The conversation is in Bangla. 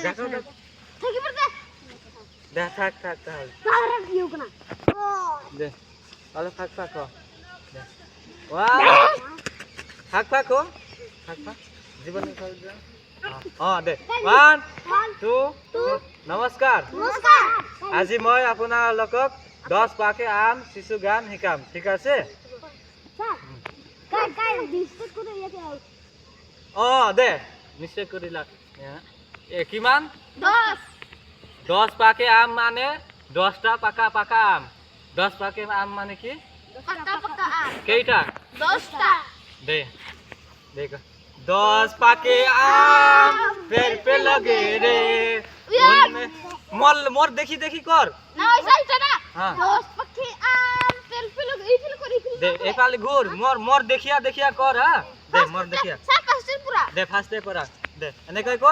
দেখো থাকি পড়তে দেখ থাক থাক তাহলে তারা দিও না দে তাহলে থাক থাক দে ওয়াও থাক থাক থাক থাক জীবন খাই দে দে 1 2 নমস্কাৰ নমস্কাৰ আজি মই আপোনালোকক 10 পাকে আম শিশু গান শিকাম ঠিক আছে স্যার কাই ডিস্ট্রিক্ট করে ইয়াতে দে নিশ্চয় কৰিলা কিমান 10 10 পাকে আম মানে 10টা পাকা পাকা আম 10 পাকে আম মানে কি পাকা পাকা আম কেইটা 10টা দে দেখ 10 পাকে আম পেड़ पे लगे रे उनमें मोर देखी देखी कर না ওই সাইডটা না हाँ 10 পাখি আম তেল ফেল এই ফেল করে दे एकाली घूर मोर देखिया देखिया कर हां दे मोर देखिया স্যার পাঁচটা পুরা दे फास्ट दे करा दे एने कई को